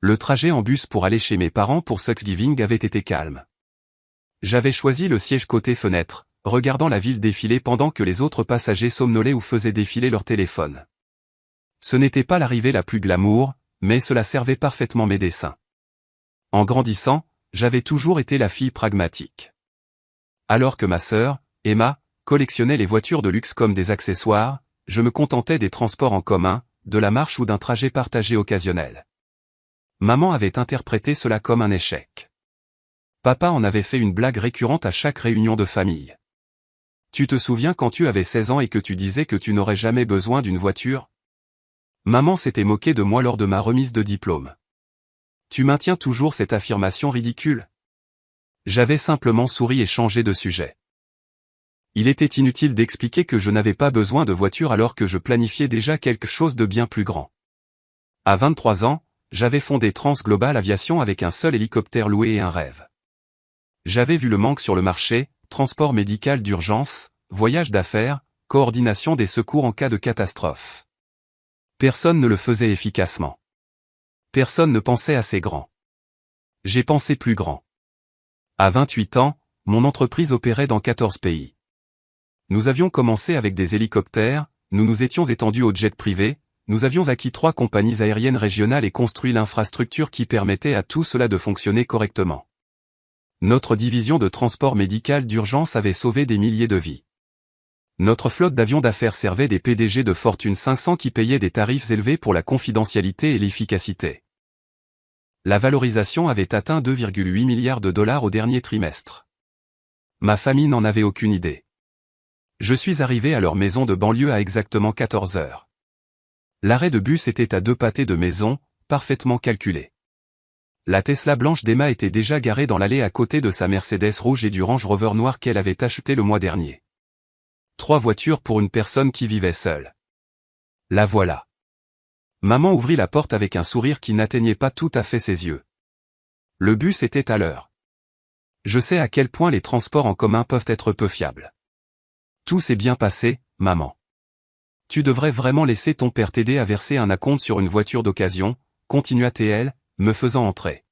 Le trajet en bus pour aller chez mes parents pour Thanksgiving avait été calme. J'avais choisi le siège côté fenêtre, regardant la ville défiler pendant que les autres passagers somnolaient ou faisaient défiler leur téléphone. Ce n'était pas l'arrivée la plus glamour, mais cela servait parfaitement mes desseins. En grandissant, j'avais toujours été la fille pragmatique. Alors que ma sœur, Emma, collectionnait les voitures de luxe comme des accessoires, je me contentais des transports en commun, de la marche ou d'un trajet partagé occasionnel. Maman avait interprété cela comme un échec. Papa en avait fait une blague récurrente à chaque réunion de famille. Tu te souviens quand tu avais 16 ans et que tu disais que tu n'aurais jamais besoin d'une voiture? Maman s'était moquée de moi lors de ma remise de diplôme. Tu maintiens toujours cette affirmation ridicule? J'avais simplement souri et changé de sujet. Il était inutile d'expliquer que je n'avais pas besoin de voiture alors que je planifiais déjà quelque chose de bien plus grand. À 23 ans, j'avais fondé Transglobal Aviation avec un seul hélicoptère loué et un rêve. J'avais vu le manque sur le marché, transport médical d'urgence, voyage d'affaires, coordination des secours en cas de catastrophe. Personne ne le faisait efficacement. Personne ne pensait assez grand. J'ai pensé plus grand. À 28 ans, mon entreprise opérait dans 14 pays. Nous avions commencé avec des hélicoptères, nous nous étions étendus aux jets privés, nous avions acquis 3 compagnies aériennes régionales et construit l'infrastructure qui permettait à tout cela de fonctionner correctement. Notre division de transport médical d'urgence avait sauvé des milliers de vies. Notre flotte d'avions d'affaires servait des PDG de Fortune 500 qui payaient des tarifs élevés pour la confidentialité et l'efficacité. La valorisation avait atteint 2,8 milliards de dollars au dernier trimestre. Ma famille n'en avait aucune idée. Je suis arrivé à leur maison de banlieue à exactement 14 heures. L'arrêt de bus était à 2 pâtés de maison, parfaitement calculé. La Tesla blanche d'Emma était déjà garée dans l'allée à côté de sa Mercedes rouge et du Range Rover noir qu'elle avait acheté le mois dernier. 3 voitures pour une personne qui vivait seule. La voilà. Maman ouvrit la porte avec un sourire qui n'atteignait pas tout à fait ses yeux. Le bus était à l'heure. Je sais à quel point les transports en commun peuvent être peu fiables. Tout s'est bien passé, maman. Tu devrais vraiment laisser ton père t'aider à verser un acompte sur une voiture d'occasion, continua-t-elle, me faisant entrer.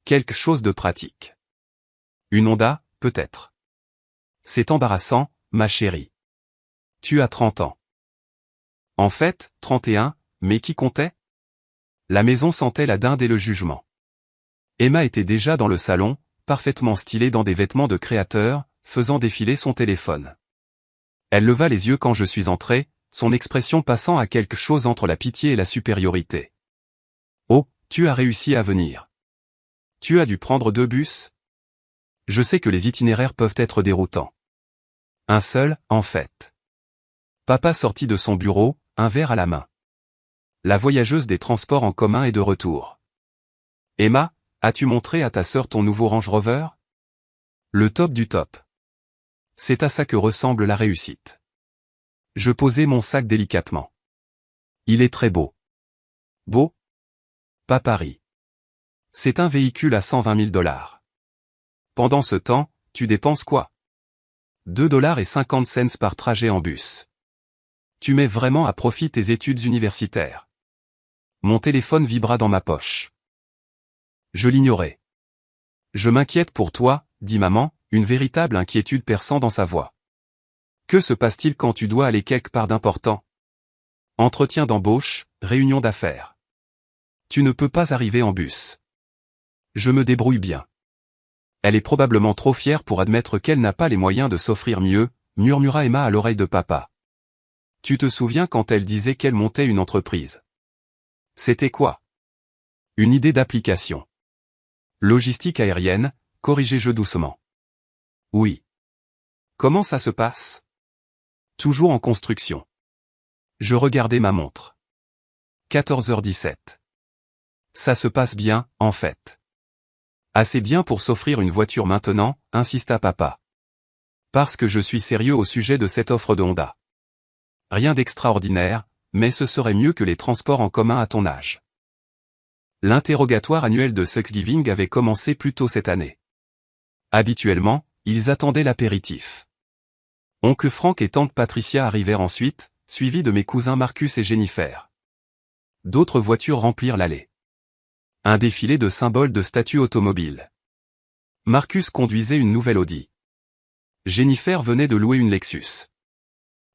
Quelque chose de pratique. Une Honda, peut-être. C'est embarrassant, ma chérie. Tu as 30 ans. En fait, 31, mais qui comptait? La maison sentait la dinde et le jugement. Emma était déjà dans le salon, parfaitement stylée dans des vêtements de créateur, faisant défiler son téléphone. Elle leva les yeux quand je suis entré, son expression passant à quelque chose entre la pitié et la supériorité. Oh, tu as réussi à venir. Tu as dû prendre 2 bus? Je sais que les itinéraires peuvent être déroutants. Un seul, en fait. Papa sortit de son bureau, un verre à la main. La voyageuse des transports en commun est de retour. Emma, as-tu montré à ta sœur ton nouveau Range Rover? Le top du top. C'est à ça que ressemble la réussite. Je posai mon sac délicatement. Il est très beau. Beau? Papa rit. C'est un véhicule à 120 000 $. Pendant ce temps, tu dépenses quoi? 2,50 $ par trajet en bus. Tu mets vraiment à profit tes études universitaires. Mon téléphone vibra dans ma poche. Je l'ignorais. Je m'inquiète pour toi, dit maman, une véritable inquiétude perçant dans sa voix. Que se passe-t-il quand tu dois aller quelque part d'important? Entretien d'embauche, réunion d'affaires. Tu ne peux pas arriver en bus. Je me débrouille bien. Elle est probablement trop fière pour admettre qu'elle n'a pas les moyens de s'offrir mieux, murmura Emma à l'oreille de papa. Tu te souviens quand elle disait qu'elle montait une entreprise? C'était quoi? Une idée d'application. Logistique aérienne, corrigez-je doucement. Oui. Comment ça se passe? Toujours en construction. Je regardais ma montre. 14h17. Ça se passe bien, en fait. Assez bien pour s'offrir une voiture maintenant, insista papa. Parce que je suis sérieux au sujet de cette offre de Honda. Rien d'extraordinaire, mais ce serait mieux que les transports en commun à ton âge. L'interrogatoire annuel de Thanksgiving avait commencé plus tôt cette année. Habituellement, ils attendaient l'apéritif. Oncle Frank et tante Patricia arrivèrent ensuite, suivis de mes cousins Marcus et Jennifer. D'autres voitures remplirent l'allée. Un défilé de symboles de statues automobiles. Marcus conduisait une nouvelle Audi. Jennifer venait de louer une Lexus.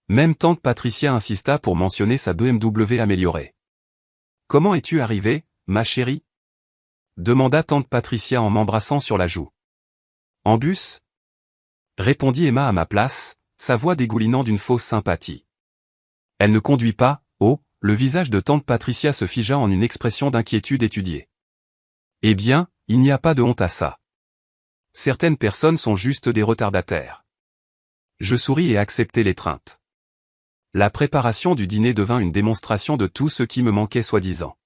Même tante Patricia insista pour mentionner sa BMW améliorée. « Comment es-tu arrivée, ma chérie ?» demanda tante Patricia en m'embrassant sur la joue. « En bus ?» répondit Emma à ma place, sa voix dégoulinant d'une fausse sympathie. « Elle ne conduit pas, oh !» Le visage de tante Patricia se figea en une expression d'inquiétude étudiée. « Eh bien, il n'y a pas de honte à ça. Certaines personnes sont juste des retardataires. » Je souris et acceptai l'étreinte. La préparation du dîner devint une démonstration de tout ce qui me manquait soi-disant.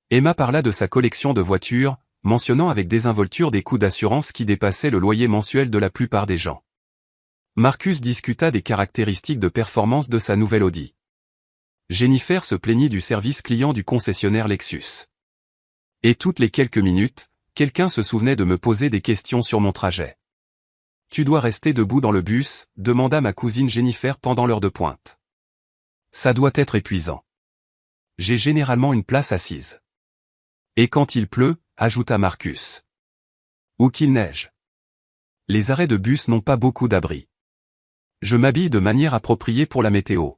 Emma parla de sa collection de voitures, mentionnant avec désinvolture des coûts d'assurance qui dépassaient le loyer mensuel de la plupart des gens. Marcus discuta des caractéristiques de performance de sa nouvelle Audi. Jennifer se plaignit du service client du concessionnaire Lexus. Et toutes les quelques minutes, quelqu'un se souvenait de me poser des questions sur mon trajet. « Tu dois rester debout dans le bus ?» demanda ma cousine Jennifer pendant l'heure de pointe. « Ça doit être épuisant. J'ai généralement une place assise. » « Et quand il pleut ?» ajouta Marcus. « Ou qu'il neige. Les arrêts de bus n'ont pas beaucoup d'abris. Je m'habille de manière appropriée pour la météo. »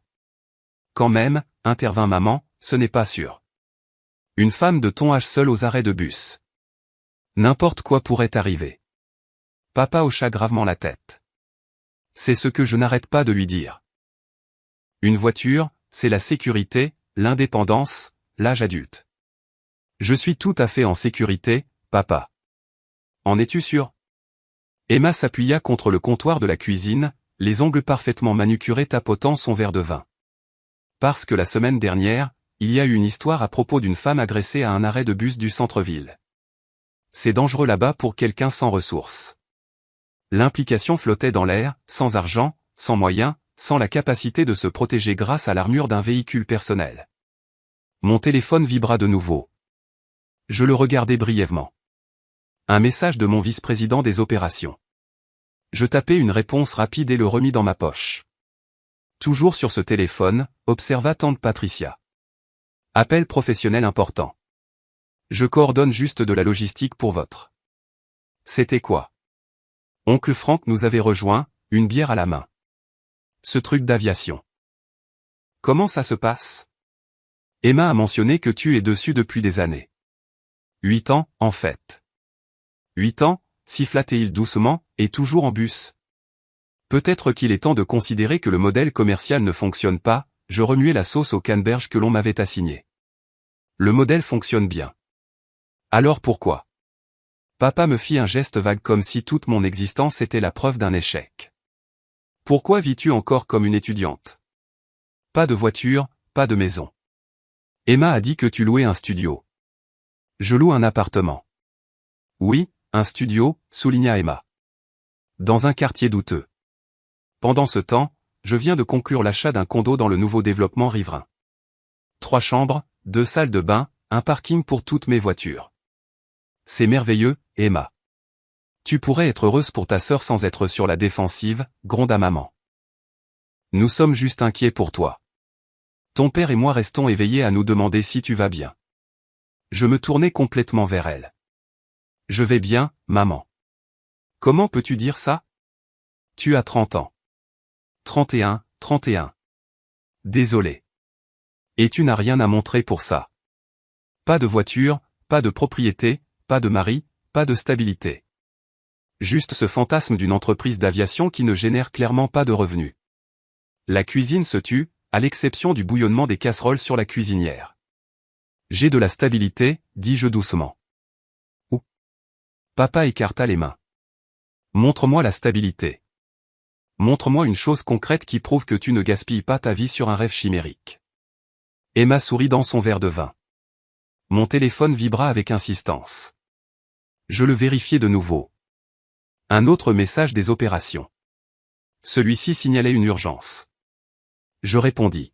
« Quand même, » intervint maman, « ce n'est pas sûr. Une femme de ton âge seule aux arrêts de bus. N'importe quoi pourrait arriver. » Papa hocha gravement la tête. C'est ce que je n'arrête pas de lui dire. Une voiture, c'est la sécurité, l'indépendance, l'âge adulte. Je suis tout à fait en sécurité, papa. En es-tu sûr? Emma s'appuya contre le comptoir de la cuisine, les ongles parfaitement manucurés tapotant son verre de vin. Parce que la semaine dernière, il y a eu une histoire à propos d'une femme agressée à un arrêt de bus du centre-ville. C'est dangereux là-bas pour quelqu'un sans ressources. L'implication flottait dans l'air, sans argent, sans moyens, sans la capacité de se protéger grâce à l'armure d'un véhicule personnel. Mon téléphone vibra de nouveau. Je le regardai brièvement. Un message de mon vice-président des opérations. Je tapai une réponse rapide et le remis dans ma poche. Toujours sur ce téléphone, observa tante Patricia. Appel professionnel important. Je coordonne juste de la logistique pour votre. C'était quoi? Oncle Frank nous avait rejoint, une bière à la main. Ce truc d'aviation. Comment ça se passe? Emma a mentionné que tu es dessus depuis des années. 8 ans, en fait. 8 ans, siffla-t-il doucement, et toujours en bus. Peut-être qu'il est temps de considérer que le modèle commercial ne fonctionne pas, je remuai la sauce au canneberge que l'on m'avait assigné. Le modèle fonctionne bien. Alors pourquoi? Papa me fit un geste vague comme si toute mon existence était la preuve d'un échec. Pourquoi vis-tu encore comme une étudiante? Pas de voiture, pas de maison. Emma a dit que tu louais un studio. Je loue un appartement. Oui, un studio, souligna Emma. Dans un quartier douteux. Pendant ce temps, je viens de conclure l'achat d'un condo dans le nouveau développement riverain. 3 chambres, 2 salles de bain, un parking pour toutes mes voitures. C'est merveilleux, Emma. Tu pourrais être heureuse pour ta sœur sans être sur la défensive, gronda maman. Nous sommes juste inquiets pour toi. Ton père et moi restons éveillés à nous demander si tu vas bien. Je me tournai complètement vers elle. Je vais bien, maman. Comment peux-tu dire ça? Tu as 30 ans. 31. Désolé. Et tu n'as rien à montrer pour ça. Pas de voiture, pas de propriété, pas de mari, pas de stabilité. Juste ce fantasme d'une entreprise d'aviation qui ne génère clairement pas de revenus. La cuisine se tut, à l'exception du bouillonnement des casseroles sur la cuisinière. J'ai de la stabilité, dis-je doucement. Où? Papa écarta les mains. Montre-moi la stabilité. Montre-moi une chose concrète qui prouve que tu ne gaspilles pas ta vie sur un rêve chimérique. Emma sourit dans son verre de vin. Mon téléphone vibra avec insistance. Je le vérifiai de nouveau. Un autre message des opérations. Celui-ci signalait une urgence. Je répondis.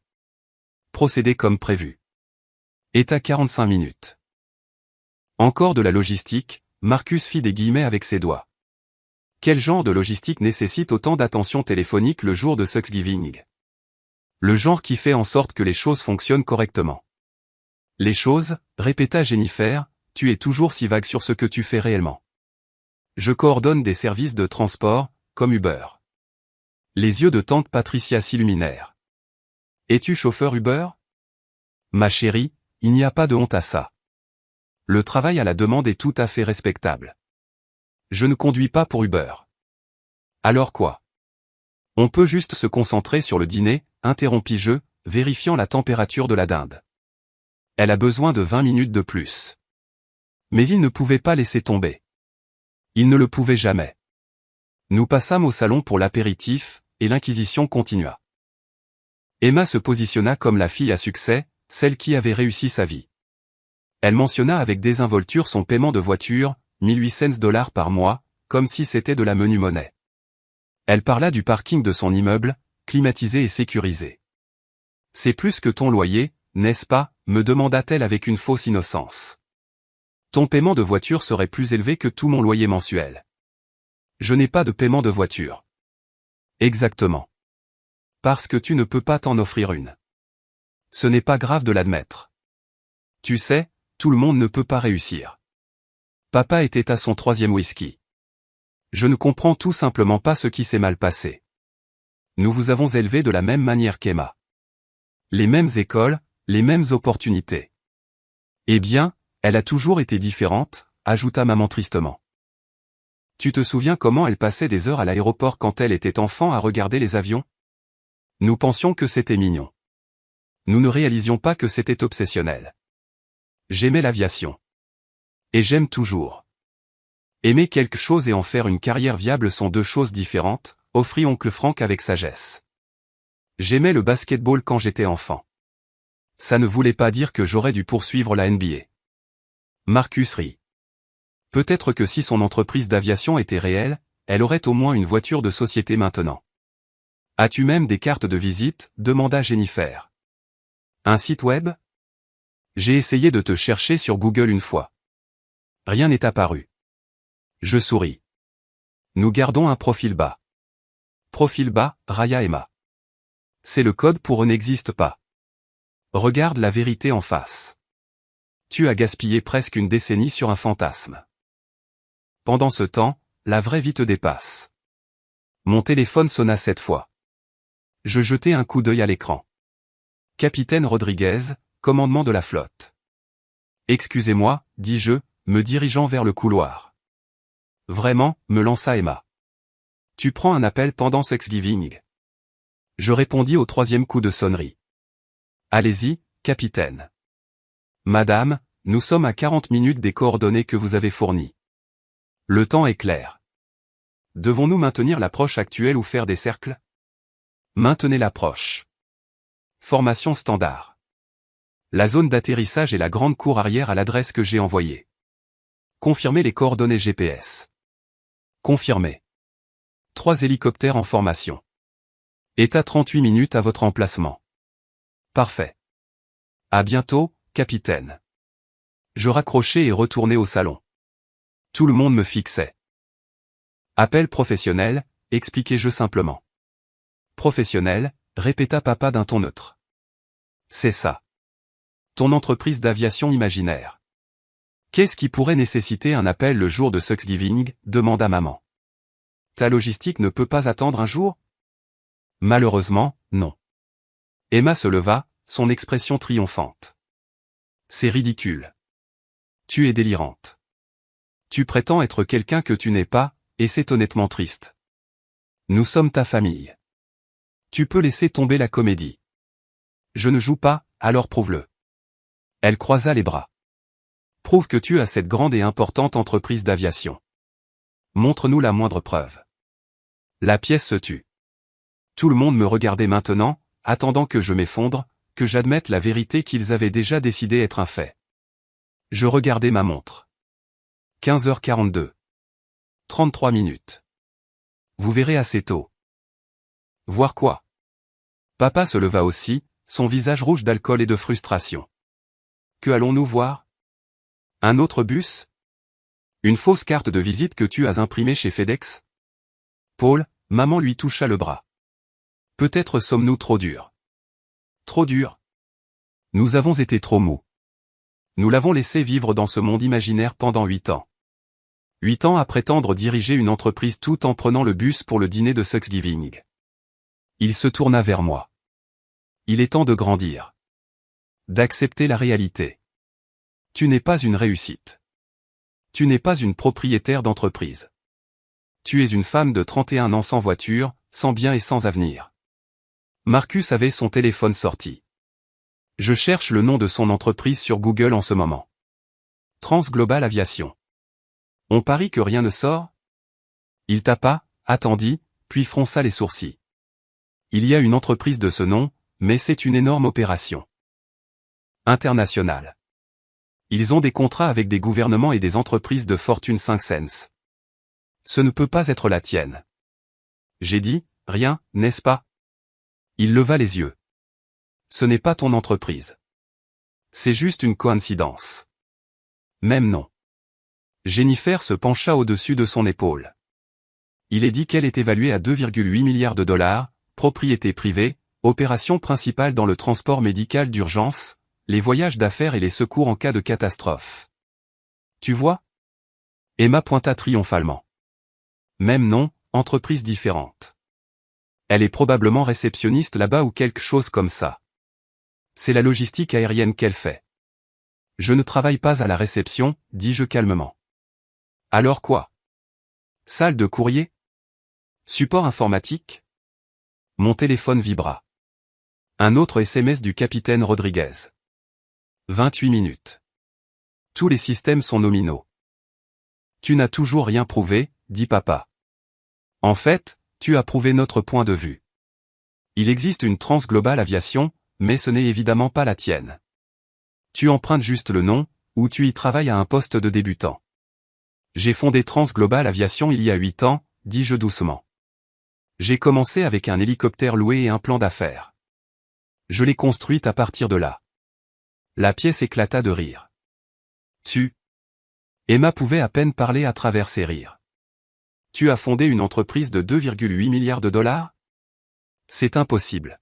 Procédez comme prévu. État 45 minutes. Encore de la logistique, Marcus fit des guillemets avec ses doigts. Quel genre de logistique nécessite autant d'attention téléphonique le jour de Thanksgiving? Le genre qui fait en sorte que les choses fonctionnent correctement. Les choses, répéta Jennifer, tu es toujours si vague sur ce que tu fais réellement. Je coordonne des services de transport, comme Uber. Les yeux de tante Patricia s'illuminèrent. Es-tu chauffeur Uber? Ma chérie, il n'y a pas de honte à ça. Le travail à la demande est tout à fait respectable. Je ne conduis pas pour Uber. Alors quoi? On peut juste se concentrer sur le dîner, interrompis-je, vérifiant la température de la dinde. Elle a besoin de 20 minutes de plus. Mais il ne pouvait pas laisser tomber. Il ne le pouvait jamais. Nous passâmes au salon pour l'apéritif, et l'inquisition continua. Emma se positionna comme la fille à succès, celle qui avait réussi sa vie. Elle mentionna avec désinvolture son paiement de voiture, 1800$ par mois, comme si c'était de la menue monnaie. Elle parla du parking de son immeuble, climatisé et sécurisé. C'est plus que ton loyer, n'est-ce pas, me demanda-t-elle avec une fausse innocence. Ton paiement de voiture serait plus élevé que tout mon loyer mensuel. Je n'ai pas de paiement de voiture. Exactement. Parce que tu ne peux pas t'en offrir une. Ce n'est pas grave de l'admettre. Tu sais, tout le monde ne peut pas réussir. Papa était à son 3e whisky. Je ne comprends tout simplement pas ce qui s'est mal passé. Nous vous avons élevé de la même manière qu'Emma. Les mêmes écoles, les mêmes opportunités. Eh bien, elle a toujours été différente, ajouta maman tristement. Tu te souviens comment elle passait des heures à l'aéroport quand elle était enfant à regarder les avions? Nous pensions que c'était mignon. Nous ne réalisions pas que c'était obsessionnel. J'aimais l'aviation. Et j'aime toujours. Aimer quelque chose et en faire une carrière viable sont deux choses différentes, offrit oncle Frank avec sagesse. J'aimais le basketball quand j'étais enfant. Ça ne voulait pas dire que j'aurais dû poursuivre la NBA. Marcus rit. Peut-être que si son entreprise d'aviation était réelle, elle aurait au moins une voiture de société maintenant. As-tu même des cartes de visite? Demanda Jennifer. Un site web? J'ai essayé de te chercher sur Google une fois. Rien n'est apparu. Je souris. Nous gardons un profil bas. Profil bas, Raya Emma. C'est le code pour n'existe pas. Regarde la vérité en face. Tu as gaspillé presque une décennie sur un fantasme. Pendant ce temps, la vraie vie te dépasse. Mon téléphone sonna 7 fois. Je jetai un coup d'œil à l'écran. Capitaine Rodriguez, commandement de la flotte. Excusez-moi, dis-je, me dirigeant vers le couloir. Vraiment, me lança Emma. Tu prends un appel pendant Thanksgiving. Je répondis au 3e coup de sonnerie. Allez-y, capitaine. Madame, nous sommes à 40 minutes des coordonnées que vous avez fournies. Le temps est clair. Devons-nous maintenir l'approche actuelle ou faire des cercles? Maintenez l'approche. Formation standard. La zone d'atterrissage est la grande cour arrière à l'adresse que j'ai envoyée. Confirmez les coordonnées GPS. Confirmé. 3 hélicoptères en formation. Est à 38 minutes à votre emplacement. Parfait. À bientôt, capitaine. Je raccrochai et retournai au salon. Tout le monde me fixait. Appel professionnel, expliquai-je simplement. Professionnel, répéta papa d'un ton neutre. C'est ça. Ton entreprise d'aviation imaginaire. Qu'est-ce qui pourrait nécessiter un appel le jour de Thanksgiving? Demanda maman. Ta logistique ne peut pas attendre un jour? Malheureusement, non. Emma se leva, son expression triomphante. C'est ridicule. Tu es délirante. Tu prétends être quelqu'un que tu n'es pas, et c'est honnêtement triste. Nous sommes ta famille. Tu peux laisser tomber la comédie. Je ne joue pas, alors prouve-le. Elle croisa les bras. Prouve que tu as cette grande et importante entreprise d'aviation. Montre-nous la moindre preuve. La pièce se tut. Tout le monde me regardait maintenant, attendant que je m'effondre, que j'admette la vérité qu'ils avaient déjà décidé être un fait. Je regardai ma montre. 15h42. 33 minutes. Vous verrez assez tôt. Voir quoi? Papa se leva aussi, son visage rouge d'alcool et de frustration. Que allons-nous voir? Un autre bus? Une fausse carte de visite que tu as imprimée chez FedEx? Paul, maman lui toucha le bras. Peut-être sommes-nous trop durs. Trop durs? Nous avons été trop mous. Nous l'avons laissé vivre dans ce monde imaginaire pendant 8 ans. 8 ans à prétendre diriger une entreprise tout en prenant le bus pour le dîner de Thanksgiving. Il se tourna vers moi. Il est temps de grandir. D'accepter la réalité. Tu n'es pas une réussite. Tu n'es pas une propriétaire d'entreprise. Tu es une femme de 31 ans sans voiture, sans bien et sans avenir. Marcus avait son téléphone sorti. Je cherche le nom de son entreprise sur Google en ce moment. Transglobal Aviation. On parie que rien ne sort? Il tapa, attendit, puis fronça les sourcils. Il y a une entreprise de ce nom, mais c'est une énorme opération internationale. Ils ont des contrats avec des gouvernements et des entreprises de fortune 5 cents. Ce ne peut pas être la tienne. J'ai dit, rien, n'est-ce pas? Il leva les yeux. Ce n'est pas ton entreprise. C'est juste une coïncidence. Même non. Jennifer se pencha au-dessus de son épaule. Il est dit qu'elle est évaluée à 2,8 milliards de dollars, propriété privée, opération principale dans le transport médical d'urgence, les voyages d'affaires et les secours en cas de catastrophe. Tu vois? Emma pointa triomphalement. Même nom, entreprise différente. Elle est probablement réceptionniste là-bas ou quelque chose comme ça. C'est la logistique aérienne qu'elle fait. Je ne travaille pas à la réception, dis-je calmement. Alors quoi? Salle de courrier? Support informatique? Mon téléphone vibra. Un autre SMS du capitaine Rodriguez. 28 minutes. Tous les systèmes sont nominaux. Tu n'as toujours rien prouvé, dit papa. En fait, tu as prouvé notre point de vue. Il existe une Transglobal Aviation, mais ce n'est évidemment pas la tienne. Tu empruntes juste le nom, ou tu y travailles à un poste de débutant. J'ai fondé Transglobal Aviation il y a 8 ans, dis-je doucement. J'ai commencé avec un hélicoptère loué et un plan d'affaires. Je l'ai construite à partir de là. La pièce éclata de rire. Emma pouvait à peine parler à travers ses rires. Tu as fondé une entreprise de 2,8 milliards de dollars? C'est impossible.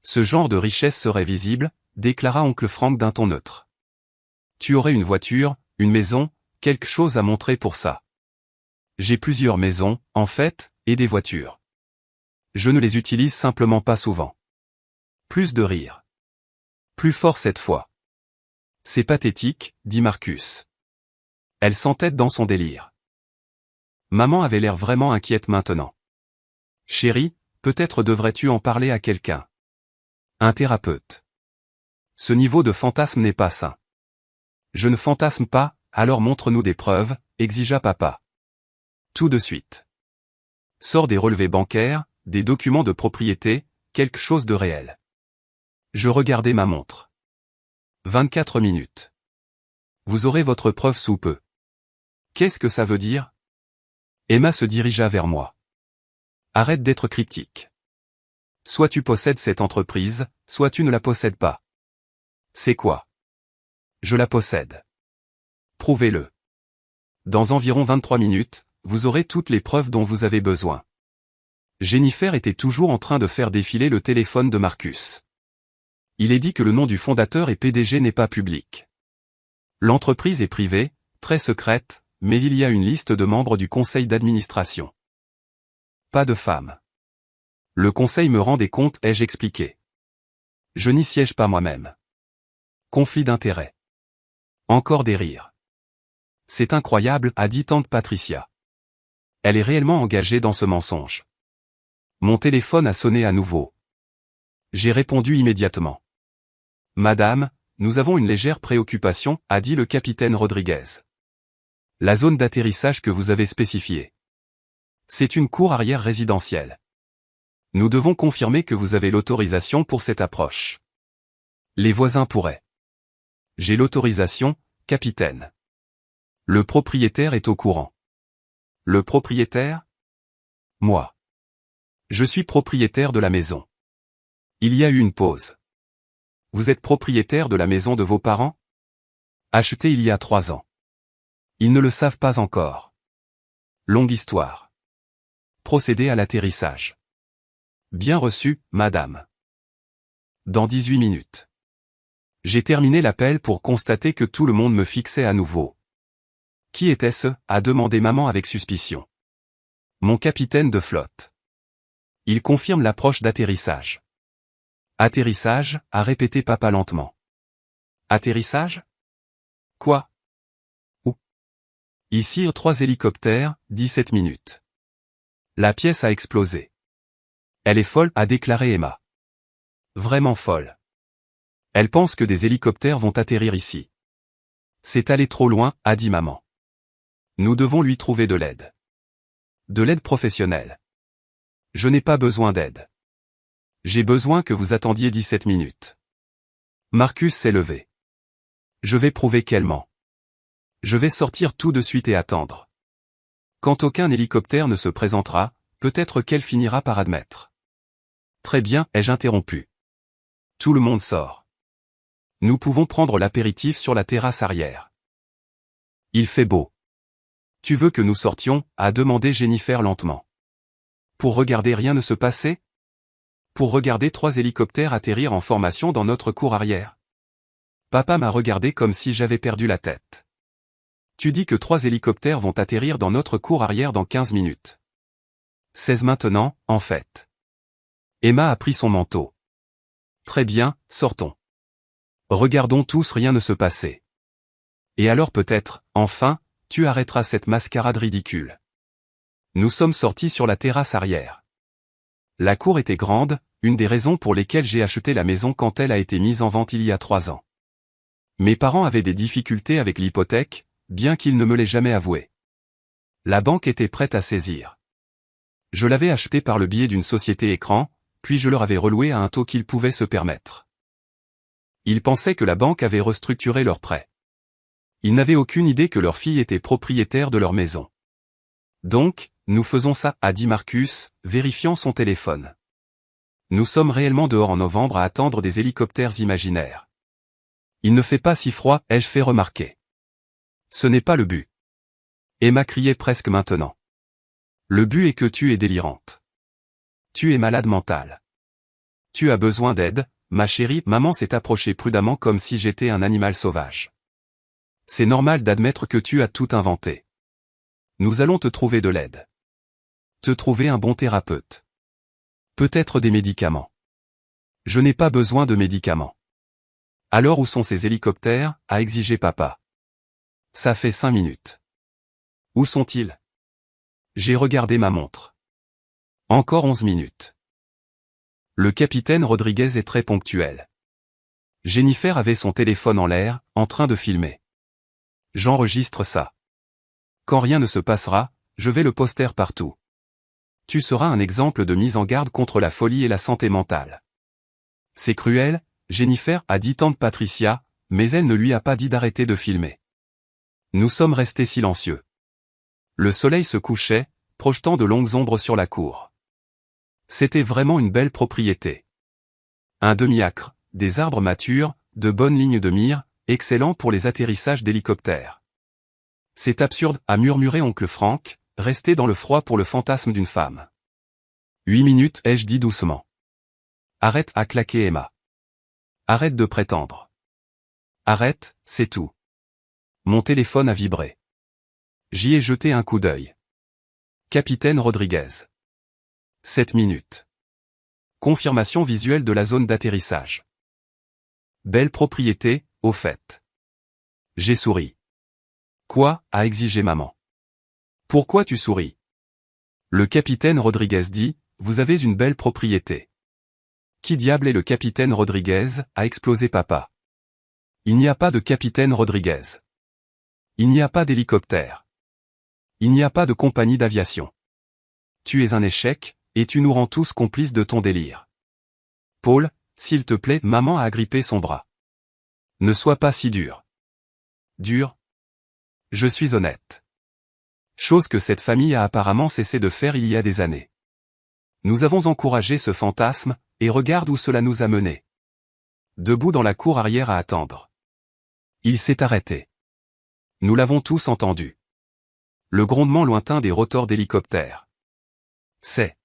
Ce genre de richesse serait visible, déclara oncle Frank d'un ton neutre. Tu aurais une voiture, une maison, quelque chose à montrer pour ça. J'ai plusieurs maisons, en fait, et des voitures. Je ne les utilise simplement pas souvent. Plus de rire. Plus fort cette fois. C'est pathétique, dit Marcus. Elle s'entête dans son délire. Maman avait l'air vraiment inquiète maintenant. Chérie, peut-être devrais-tu en parler à quelqu'un. Un thérapeute. Ce niveau de fantasme n'est pas sain. Je ne fantasme pas, alors montre-nous des preuves, exigea papa. Tout de suite. Sors des relevés bancaires, des documents de propriété, quelque chose de réel. Je regardai ma montre. 24 minutes. Vous aurez votre preuve sous peu. Qu'est-ce que ça veut dire? Emma se dirigea vers moi. Arrête d'être critique. Soit tu possèdes cette entreprise, soit tu ne la possèdes pas. C'est quoi? Je la possède. Prouvez-le. Dans environ 23 minutes, vous aurez toutes les preuves dont vous avez besoin. Jennifer était toujours en train de faire défiler le téléphone de Marcus. Il est dit que le nom du fondateur et PDG n'est pas public. L'entreprise est privée, très secrète, mais il y a une liste de membres du conseil d'administration. Pas de femmes. Le conseil me rend des comptes, ai-je expliqué. Je n'y siège pas moi-même. Conflit d'intérêts. Encore des rires. C'est incroyable, a dit tante Patricia. Elle est réellement engagée dans ce mensonge. Mon téléphone a sonné à nouveau. J'ai répondu immédiatement. Madame, nous avons une légère préoccupation, a dit le capitaine Rodriguez. La zone d'atterrissage que vous avez spécifiée. C'est une cour arrière résidentielle. Nous devons confirmer que vous avez l'autorisation pour cette approche. Les voisins pourraient. J'ai l'autorisation, capitaine. Le propriétaire est au courant. Le propriétaire? Moi. Je suis propriétaire de la maison. Il y a eu une pause. Vous êtes propriétaire de la maison de vos parents? Achetée il y a 3 ans. Ils ne le savent pas encore. Longue histoire. Procédez à l'atterrissage. Bien reçu, madame. Dans 18 minutes. J'ai terminé l'appel pour constater que tout le monde me fixait à nouveau. Qui était-ce? A demandé maman avec suspicion. Mon capitaine de flotte. Il confirme l'approche d'atterrissage. Atterrissage, a répété papa lentement. Atterrissage? Quoi? Où? Ici 3 hélicoptères, 17 minutes. La pièce a explosé. Elle est folle, a déclaré Emma. Vraiment folle. Elle pense que des hélicoptères vont atterrir ici. C'est allé trop loin, a dit maman. Nous devons lui trouver de l'aide. De l'aide professionnelle. Je n'ai pas besoin d'aide. J'ai besoin que vous attendiez 17 minutes. Marcus s'est levé. Je vais prouver qu'elle ment. Je vais sortir tout de suite et attendre. Quand aucun hélicoptère ne se présentera, peut-être qu'elle finira par admettre. Très bien, ai-je interrompu. Tout le monde sort. Nous pouvons prendre l'apéritif sur la terrasse arrière. Il fait beau. Tu veux que nous sortions? A demandé Jennifer lentement. Pour regarder rien ne se passer? Pour regarder 3 hélicoptères atterrir en formation dans notre cour arrière. Papa m'a regardé comme si j'avais perdu la tête. Tu dis que 3 hélicoptères vont atterrir dans notre cour arrière dans 15 minutes. 16 maintenant, en fait. Emma a pris son manteau. Très bien, sortons. Regardons tous rien ne se passer. Et alors peut-être, enfin, tu arrêteras cette mascarade ridicule. Nous sommes sortis sur la terrasse arrière. La cour était grande, une des raisons pour lesquelles j'ai acheté la maison quand elle a été mise en vente il y a 3 ans. Mes parents avaient des difficultés avec l'hypothèque, bien qu'ils ne me l'aient jamais avoué. La banque était prête à saisir. Je l'avais acheté par le biais d'une société écran, puis je leur avais reloué à un taux qu'ils pouvaient se permettre. Ils pensaient que la banque avait restructuré leur prêt. Ils n'avaient aucune idée que leur fille était propriétaire de leur maison. Donc, nous faisons ça, a dit Marcus, vérifiant son téléphone. Nous sommes réellement dehors en novembre à attendre des hélicoptères imaginaires. Il ne fait pas si froid, ai-je fait remarquer. Ce n'est pas le but. Emma criait presque maintenant. Le but est que tu es délirante. Tu es malade mentale. Tu as besoin d'aide, ma chérie, maman s'est approchée prudemment comme si j'étais un animal sauvage. C'est normal d'admettre que tu as tout inventé. Nous allons te trouver de l'aide. Te trouver un bon thérapeute. Peut-être des médicaments. Je n'ai pas besoin de médicaments. Alors où sont ces hélicoptères, a exigé papa. Ça fait 5 minutes. Où sont-ils? J'ai regardé ma montre. Encore 11 minutes. Le capitaine Rodriguez est très ponctuel. Jennifer avait son téléphone en l'air, en train de filmer. J'enregistre ça. Quand rien ne se passera, je vais le poster partout. Tu seras un exemple de mise en garde contre la folie et la santé mentale. C'est cruel, Jennifer, a dit tante Patricia, mais elle ne lui a pas dit d'arrêter de filmer. Nous sommes restés silencieux. Le soleil se couchait, projetant de longues ombres sur la cour. C'était vraiment une belle propriété. Un demi-acre, des arbres matures, de bonnes lignes de mire, excellent pour les atterrissages d'hélicoptères. C'est absurde, a murmuré oncle Frank, resté dans le froid pour le fantasme d'une femme. 8 minutes, ai-je dit doucement. Arrête, a claqué Emma. Arrête de prétendre. Arrête, c'est tout. Mon téléphone a vibré. J'y ai jeté un coup d'œil. Capitaine Rodriguez. 7 minutes. Confirmation visuelle de la zone d'atterrissage. Belle propriété, au fait. J'ai souri. Quoi, a exigé maman. Pourquoi tu souris? Le capitaine Rodriguez dit, vous avez une belle propriété. Qui diable est le capitaine Rodriguez, a explosé papa. Il n'y a pas de capitaine Rodriguez. Il n'y a pas d'hélicoptère. Il n'y a pas de compagnie d'aviation. Tu es un échec, et tu nous rends tous complices de ton délire. Paul, s'il te plaît, maman a agrippé son bras. Ne sois pas si dur. Dur? Je suis honnête. Chose que cette famille a apparemment cessé de faire il y a des années. Nous avons encouragé ce fantasme, et regarde où cela nous a menés. Debout dans la cour arrière à attendre. Il s'est arrêté. Nous l'avons tous entendu. Le grondement lointain des rotors d'hélicoptères. C'est.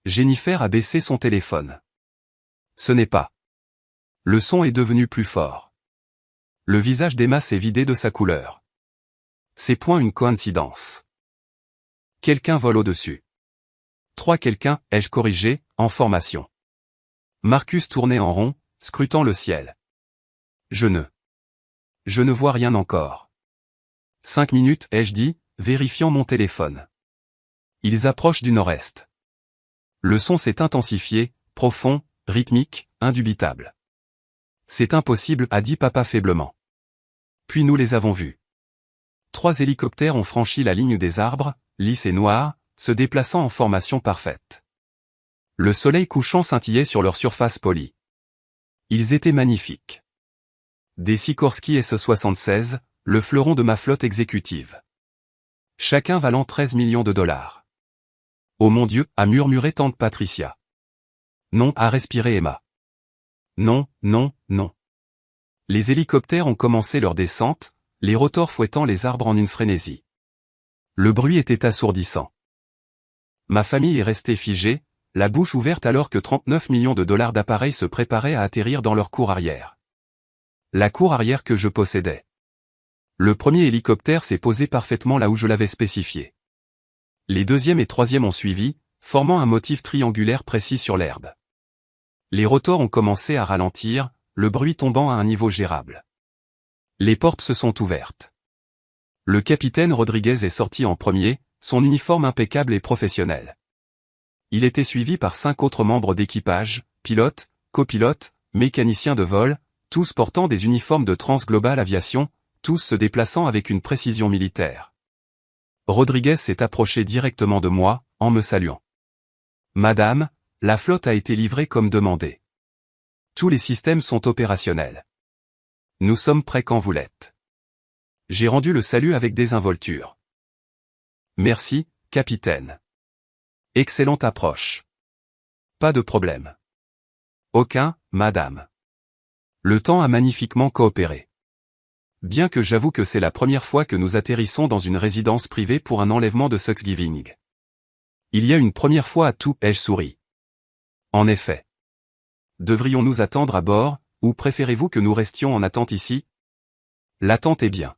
Jennifer a baissé son téléphone. Ce n'est pas. Le son est devenu plus fort. Le visage d'Emma s'est vidé de sa couleur. C'est point une coïncidence. Quelqu'un vole au-dessus. Quelqu'un, ai-je corrigé, en formation. Marcus tournait en rond, scrutant le ciel. Je ne vois rien encore. 5 minutes, ai-je dit, vérifiant mon téléphone. Ils approchent du nord-est. Le son s'est intensifié, profond, rythmique, indubitable. C'est impossible, a dit papa faiblement. Puis nous les avons vus. 3 hélicoptères ont franchi la ligne des arbres, lisses et noirs, se déplaçant en formation parfaite. Le soleil couchant scintillait sur leur surface polie. Ils étaient magnifiques. Des Sikorsky S-76, le fleuron de ma flotte exécutive. Chacun valant 13 millions de dollars. Oh mon Dieu, a murmuré tante Patricia. Non, a respiré Emma. Non, non, non. Les hélicoptères ont commencé leur descente, les rotors fouettant les arbres en une frénésie. Le bruit était assourdissant. Ma famille est restée figée, la bouche ouverte alors que 39 millions de dollars d'appareils se préparaient à atterrir dans leur cour arrière. La cour arrière que je possédais. Le premier hélicoptère s'est posé parfaitement là où je l'avais spécifié. Les deuxième et troisième ont suivi, formant un motif triangulaire précis sur l'herbe. Les rotors ont commencé à ralentir, le bruit tombant à un niveau gérable. Les portes se sont ouvertes. Le capitaine Rodriguez est sorti en premier, son uniforme impeccable et professionnel. Il était suivi par 5 autres membres d'équipage, pilotes, copilotes, mécaniciens de vol, tous portant des uniformes de Transglobal Aviation, tous se déplaçant avec une précision militaire. Rodriguez s'est approché directement de moi, en me saluant. « Madame, la flotte a été livrée comme demandé. Tous les systèmes sont opérationnels. Nous sommes prêts quand vous l'êtes. » J'ai rendu le salut avec désinvolture. « Merci, capitaine. Excellente approche. Pas de problème. » Aucun, madame. Le temps a magnifiquement coopéré. Bien que j'avoue que c'est la première fois que nous atterrissons dans une résidence privée pour un enlèvement de Thanksgiving. Il y a une première fois à tout, ai-je souri. En effet. Devrions-nous attendre à bord, ou préférez-vous que nous restions en attente ici? L'attente est bien.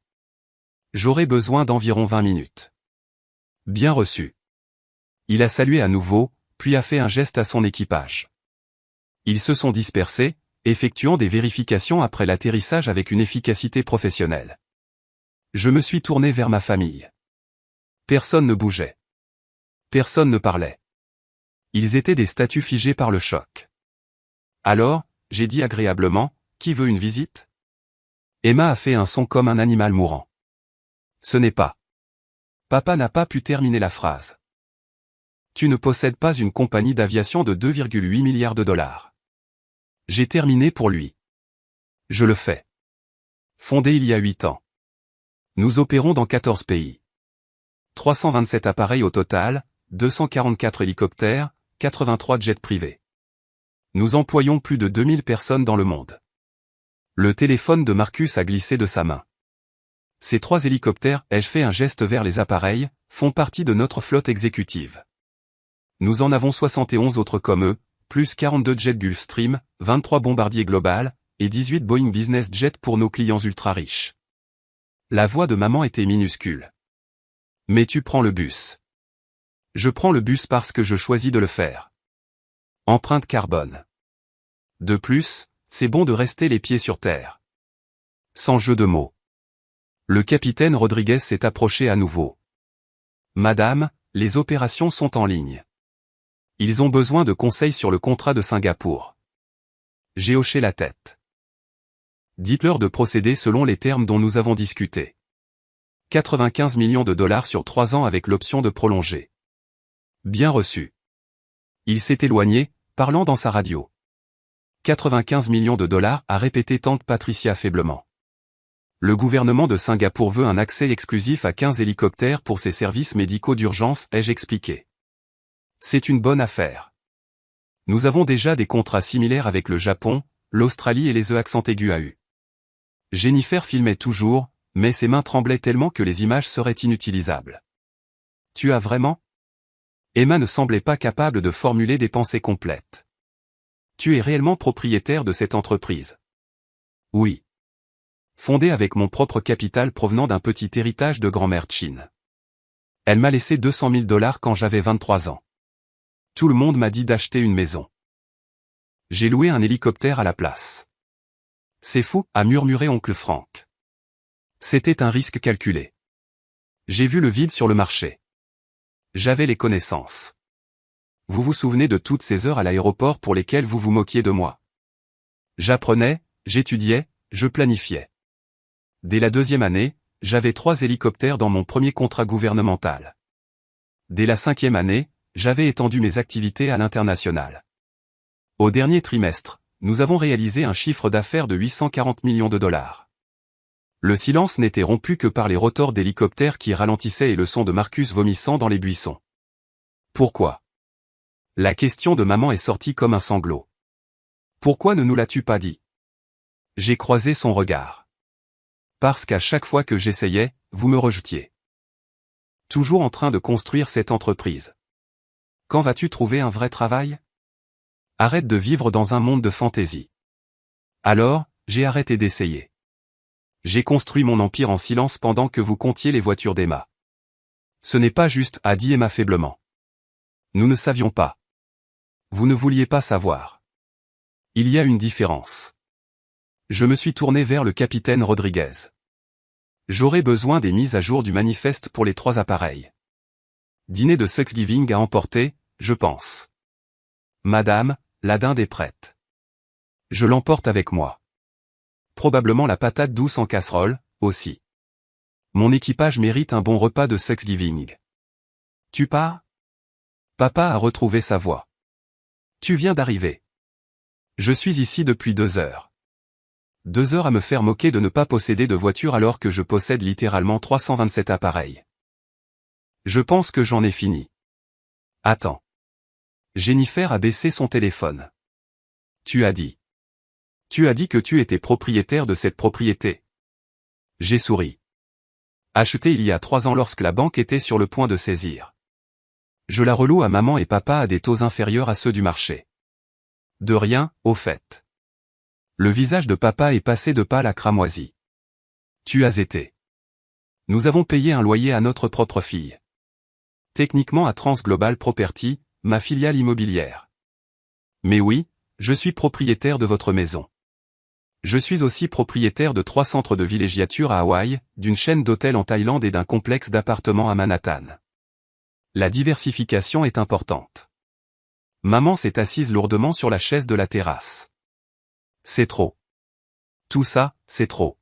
J'aurai besoin d'environ 20 minutes. Bien reçu. Il a salué à nouveau, puis a fait un geste à son équipage. Ils se sont dispersés, effectuant des vérifications après l'atterrissage avec une efficacité professionnelle. Je me suis tourné vers ma famille. Personne ne bougeait. Personne ne parlait. Ils étaient des statues figées par le choc. Alors, j'ai dit agréablement, « Qui veut une visite ?» Emma a fait un son comme un animal mourant. Ce n'est pas. Papa n'a pas pu terminer la phrase. Tu ne possèdes pas une compagnie d'aviation de 2,8 milliards de dollars. J'ai terminé pour lui. Je le fais. Fondé il y a 8 ans. Nous opérons dans 14 pays. 327 appareils au total, 244 hélicoptères, 83 jets privés. Nous employons plus de 2000 personnes dans le monde. Le téléphone de Marcus a glissé de sa main. Ces 3 hélicoptères, ai-je fait un geste vers les appareils, font partie de notre flotte exécutive. Nous en avons 71 autres comme eux, plus 42 jets Gulfstream, 23 bombardiers Global, et 18 Boeing Business Jet pour nos clients ultra riches. La voix de maman était minuscule. Mais tu prends le bus. Je prends le bus parce que je choisis de le faire. Empreinte carbone. De plus, c'est bon de rester les pieds sur terre. Sans jeu de mots. Le capitaine Rodriguez s'est approché à nouveau. Madame, les opérations sont en ligne. Ils ont besoin de conseils sur le contrat de Singapour. J'ai hoché la tête. Dites-leur de procéder selon les termes dont nous avons discuté. 95 millions de dollars sur 3 ans avec l'option de prolonger. Bien reçu. Il s'est éloigné, parlant dans sa radio. 95 millions de dollars, a répété tante Patricia faiblement. Le gouvernement de Singapour veut un accès exclusif à 15 hélicoptères pour ses services médicaux d'urgence, ai-je expliqué. C'est une bonne affaire. Nous avons déjà des contrats similaires avec le Japon, l'Australie et les accents aigus à U. Jennifer filmait toujours, mais ses mains tremblaient tellement que les images seraient inutilisables. Tu as vraiment? Emma ne semblait pas capable de formuler des pensées complètes. Tu es réellement propriétaire de cette entreprise? Oui. Fondée avec mon propre capital provenant d'un petit héritage de grand-mère Chin. Elle m'a laissé 200 000 $ quand j'avais 23 ans. Tout le monde m'a dit d'acheter une maison. J'ai loué un hélicoptère à la place. C'est fou, a murmuré oncle Frank. C'était un risque calculé. J'ai vu le vide sur le marché. J'avais les connaissances. Vous vous souvenez de toutes ces heures à l'aéroport pour lesquelles vous vous moquiez de moi? J'apprenais, j'étudiais, je planifiais. Dès la 2e année, j'avais 3 hélicoptères dans mon premier contrat gouvernemental. Dès la 5e année, j'avais étendu mes activités à l'international. Au dernier trimestre, nous avons réalisé un chiffre d'affaires de 840 millions de $. Le silence n'était rompu que par les rotors d'hélicoptères qui ralentissaient et le son de Marcus vomissant dans les buissons. Pourquoi? La question de maman est sortie comme un sanglot. Pourquoi ne nous l'as-tu pas dit? J'ai croisé son regard. Parce qu'à chaque fois que j'essayais, vous me rejetiez. Toujours en train de construire cette entreprise. Quand vas-tu trouver un vrai travail? Arrête de vivre dans un monde de fantaisie. Alors, j'ai arrêté d'essayer. J'ai construit mon empire en silence pendant que vous comptiez les voitures d'Emma. Ce n'est pas juste, a dit Emma faiblement. Nous ne savions pas. Vous ne vouliez pas savoir. Il y a une différence. Je me suis tourné vers le capitaine Rodriguez. J'aurais besoin des mises à jour du manifeste pour les 3 appareils. Dîner de Thanksgiving à emporter, je pense. Madame, la dinde est prête. Je l'emporte avec moi. Probablement la patate douce en casserole, aussi. Mon équipage mérite un bon repas de Thanksgiving. Tu pars? Papa a retrouvé sa voix. Tu viens d'arriver. Je suis ici depuis 2 heures. 2 heures à me faire moquer de ne pas posséder de voiture alors que je possède littéralement 327 appareils. Je pense que j'en ai fini. Attends. Jennifer a baissé son téléphone. Tu as dit. Tu as dit que tu étais propriétaire de cette propriété. J'ai souri. Achetée il y a 3 ans lorsque la banque était sur le point de saisir. Je la reloue à maman et papa à des taux inférieurs à ceux du marché. De rien, au fait. Le visage de papa est passé de pâle à cramoisi. Tu as été. Nous avons payé un loyer à notre propre fille. Techniquement à Transglobal Property, ma filiale immobilière. Mais oui, je suis propriétaire de votre maison. Je suis aussi propriétaire de 3 centres de villégiature à Hawaï, d'une chaîne d'hôtels en Thaïlande et d'un complexe d'appartements à Manhattan. La diversification est importante. Maman s'est assise lourdement sur la chaise de la terrasse. C'est trop. Tout ça, c'est trop.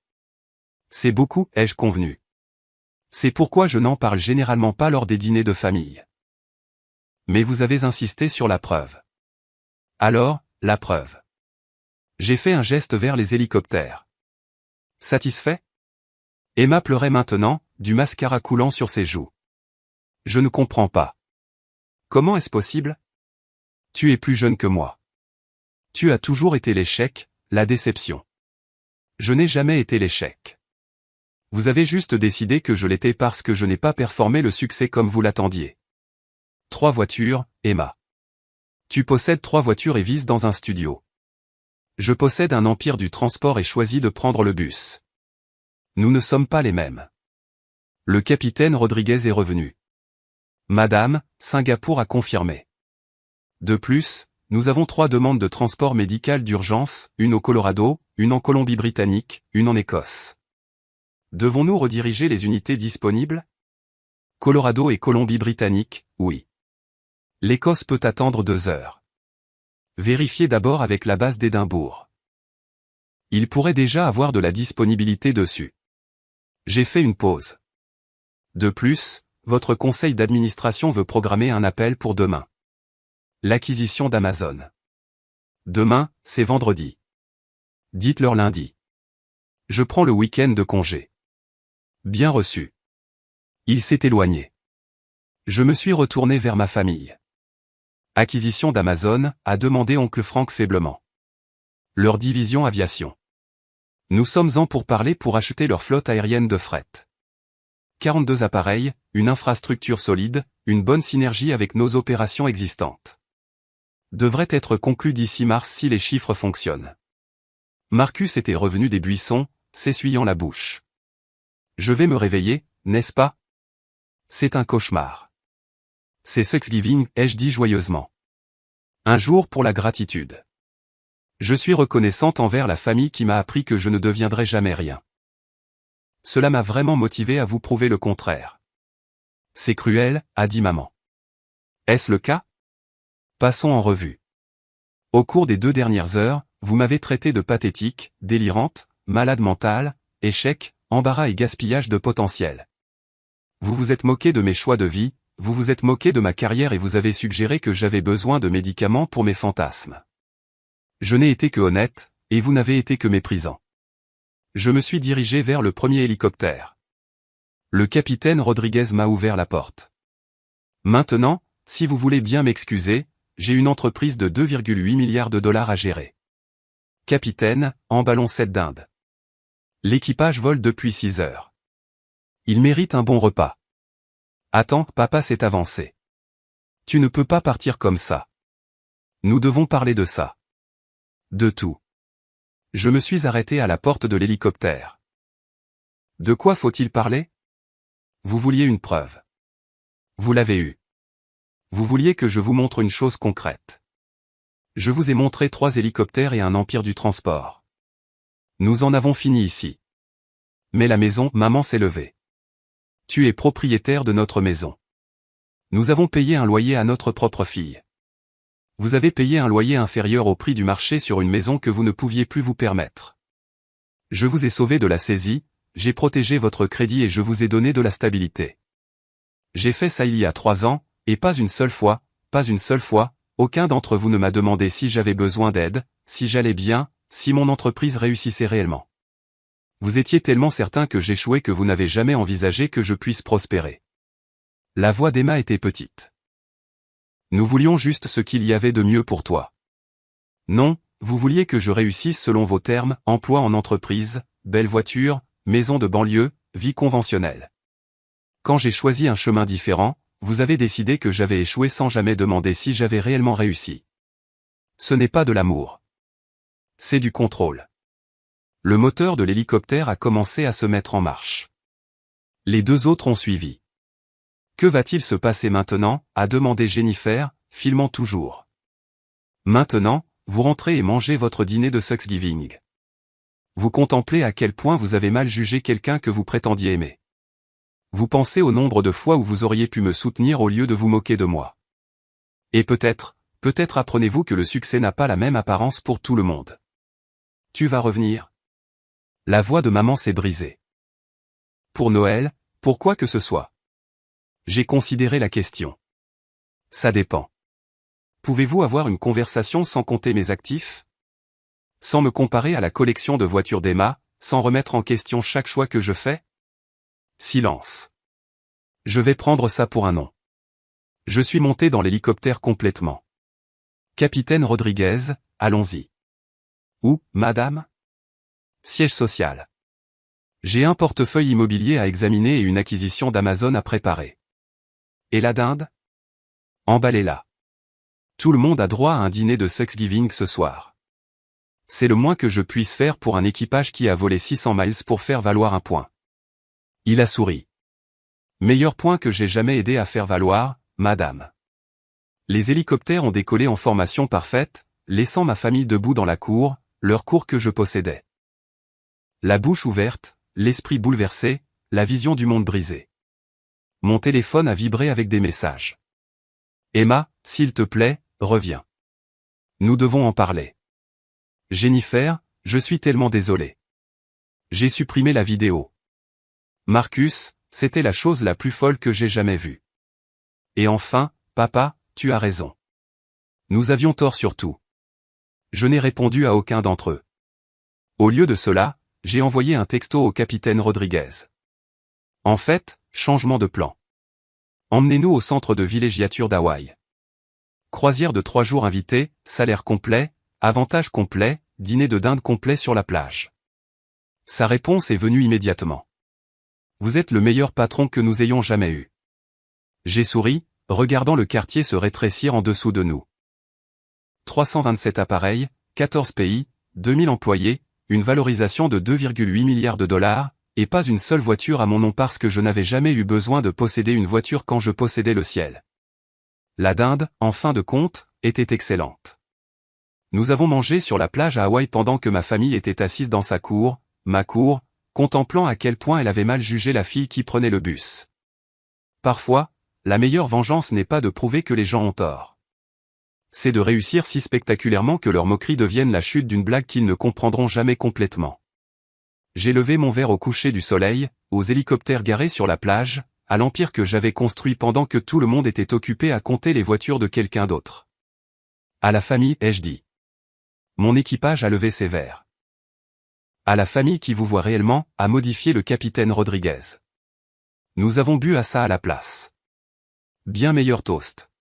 C'est beaucoup, ai-je convenu. C'est pourquoi je n'en parle généralement pas lors des dîners de famille. Mais vous avez insisté sur la preuve. Alors, la preuve. J'ai fait un geste vers les hélicoptères. Satisfait? Emma pleurait maintenant, du mascara coulant sur ses joues. Je ne comprends pas. Comment est-ce possible? Tu es plus jeune que moi. Tu as toujours été l'échec, la déception. Je n'ai jamais été l'échec. Vous avez juste décidé que je l'étais parce que je n'ai pas performé le succès comme vous l'attendiez. 3 voitures, Emma. Tu possèdes 3 voitures et vises dans un studio. Je possède un empire du transport et choisis de prendre le bus. Nous ne sommes pas les mêmes. Le capitaine Rodriguez est revenu. Madame, Singapour a confirmé. De plus, nous avons 3 demandes de transport médical d'urgence, une au Colorado, une en Colombie-Britannique, une en Écosse. Devons-nous rediriger les unités disponibles? Colorado et Colombie-Britannique, oui. L'Écosse peut attendre 2 heures. Vérifiez d'abord avec la base d'Édimbourg. Il pourrait déjà avoir de la disponibilité dessus. J'ai fait une pause. De plus, votre conseil d'administration veut programmer un appel pour demain. L'acquisition d'Amazon. Demain, c'est vendredi. Dites-leur lundi. Je prends le week-end de congé. Bien reçu. Il s'est éloigné. Je me suis retourné vers ma famille. Acquisition d'Amazon, a demandé oncle Frank faiblement. Leur division aviation. Nous sommes en pourparlers pour acheter leur flotte aérienne de fret. 42 appareils, une infrastructure solide, une bonne synergie avec nos opérations existantes. devrait être conclu d'ici mars si les chiffres fonctionnent. Marcus était revenu des buissons, s'essuyant la bouche. Je vais me réveiller, n'est-ce pas? C'est un cauchemar. C'est Thanksgiving, ai-je dit joyeusement. Un jour pour la gratitude. Je suis reconnaissante envers la famille qui m'a appris que je ne deviendrai jamais rien. Cela m'a vraiment motivé à vous prouver le contraire. C'est cruel, a dit maman. Est-ce le cas? Passons en revue. Au cours des 2 dernières heures, vous m'avez traité de pathétique, délirante, malade mentale, échec, embarras et gaspillage de potentiel. Vous vous êtes moqué de mes choix de vie, vous vous êtes moqué de ma carrière et vous avez suggéré que j'avais besoin de médicaments pour mes fantasmes. Je n'ai été que honnête, et vous n'avez été que méprisant. Je me suis dirigé vers le premier hélicoptère. Le capitaine Rodriguez m'a ouvert la porte. Maintenant, si vous voulez bien m'excuser, j'ai une entreprise de 2,8 milliards de dollars à gérer. Capitaine, emballons cette dinde. L'équipage vole depuis 6 heures. Il mérite un bon repas. Attends, papa s'est avancé. Tu ne peux pas partir comme ça. Nous devons parler de ça. De tout. Je me suis arrêté à la porte de l'hélicoptère. De quoi faut-il parler? Vous vouliez une preuve. Vous l'avez eue. Vous vouliez que je vous montre une chose concrète. Je vous ai montré 3 hélicoptères et un empire du transport. Nous en avons fini ici. Mais la maison, maman s'est levée. Tu es propriétaire de notre maison. Nous avons payé un loyer à notre propre fille. Vous avez payé un loyer inférieur au prix du marché sur une maison que vous ne pouviez plus vous permettre. Je vous ai sauvé de la saisie, j'ai protégé votre crédit et je vous ai donné de la stabilité. J'ai fait ça il y a 3 ans, et pas une seule fois, aucun d'entre vous ne m'a demandé si j'avais besoin d'aide, si j'allais bien, si mon entreprise réussissait réellement. Vous étiez tellement certain que j'échouais que vous n'avez jamais envisagé que je puisse prospérer. La voix d'Emma était petite. Nous voulions juste ce qu'il y avait de mieux pour toi. Non, vous vouliez que je réussisse selon vos termes, emploi en entreprise, belle voiture, maison de banlieue, vie conventionnelle. Quand j'ai choisi un chemin différent, vous avez décidé que j'avais échoué sans jamais demander si j'avais réellement réussi. Ce n'est pas de l'amour. C'est du contrôle. Le moteur de l'hélicoptère a commencé à se mettre en marche. Les 2 autres ont suivi. Que va-t-il se passer maintenant, a demandé Jennifer, filmant toujours. Maintenant, vous rentrez et mangez votre dîner de Thanksgiving. Vous contemplez à quel point vous avez mal jugé quelqu'un que vous prétendiez aimer. Vous pensez au nombre de fois où vous auriez pu me soutenir au lieu de vous moquer de moi. Et peut-être apprenez-vous que le succès n'a pas la même apparence pour tout le monde. Tu vas revenir? La voix de maman s'est brisée. Pour Noël, pour quoi que ce soit. J'ai considéré la question. Ça dépend. Pouvez-vous avoir une conversation sans compter mes actifs? Sans me comparer à la collection de voitures d'Emma, sans remettre en question chaque choix que je fais? Silence. Je vais prendre ça pour un non. Je suis monté dans l'hélicoptère complètement. Capitaine Rodriguez, allons-y. Où, madame? Siège social. J'ai un portefeuille immobilier à examiner et une acquisition d'Amazon à préparer. Et la dinde? Emballez-la. Tout le monde a droit à un dîner de Thanksgiving ce soir. C'est le moins que je puisse faire pour un équipage qui a volé 600 miles pour faire valoir un point. Il a souri. Meilleur point que j'ai jamais aidé à faire valoir, madame. Les hélicoptères ont décollé en formation parfaite, laissant ma famille debout dans la cour, leur cour que je possédais. La bouche ouverte, l'esprit bouleversé, la vision du monde brisée. Mon téléphone a vibré avec des messages. Emma, s'il te plaît, reviens. Nous devons en parler. Jennifer, je suis tellement désolé. J'ai supprimé la vidéo. Marcus, c'était la chose la plus folle que j'ai jamais vue. Et enfin, papa, tu as raison. Nous avions tort sur tout. Je n'ai répondu à aucun d'entre eux. Au lieu de cela, j'ai envoyé un texto au capitaine Rodriguez. En fait, changement de plan. Emmenez-nous au centre de villégiature d'Hawaï. Croisière de 3 jours invité, salaire complet, avantage complet, dîner de dinde complet sur la plage. Sa réponse est venue immédiatement. Vous êtes le meilleur patron que nous ayons jamais eu. J'ai souri, regardant le quartier se rétrécir en dessous de nous. 327 appareils, 14 pays, 2000 employés, une valorisation de 2,8 milliards de dollars, et pas une seule voiture à mon nom parce que je n'avais jamais eu besoin de posséder une voiture quand je possédais le ciel. La dinde, en fin de compte, était excellente. Nous avons mangé sur la plage à Hawaï pendant que ma famille était assise dans sa cour, ma cour, contemplant à quel point elle avait mal jugé la fille qui prenait le bus. Parfois, la meilleure vengeance n'est pas de prouver que les gens ont tort. C'est de réussir si spectaculairement que leur moquerie devienne la chute d'une blague qu'ils ne comprendront jamais complètement. J'ai levé mon verre au coucher du soleil, aux hélicoptères garés sur la plage, à l'empire que j'avais construit pendant que tout le monde était occupé à compter les voitures de quelqu'un d'autre. À la famille, ai-je dit. Mon équipage a levé ses verres. À la famille qui vous voit réellement, a modifié le capitaine Rodriguez. Nous avons bu à ça à la place. Bien meilleur toast.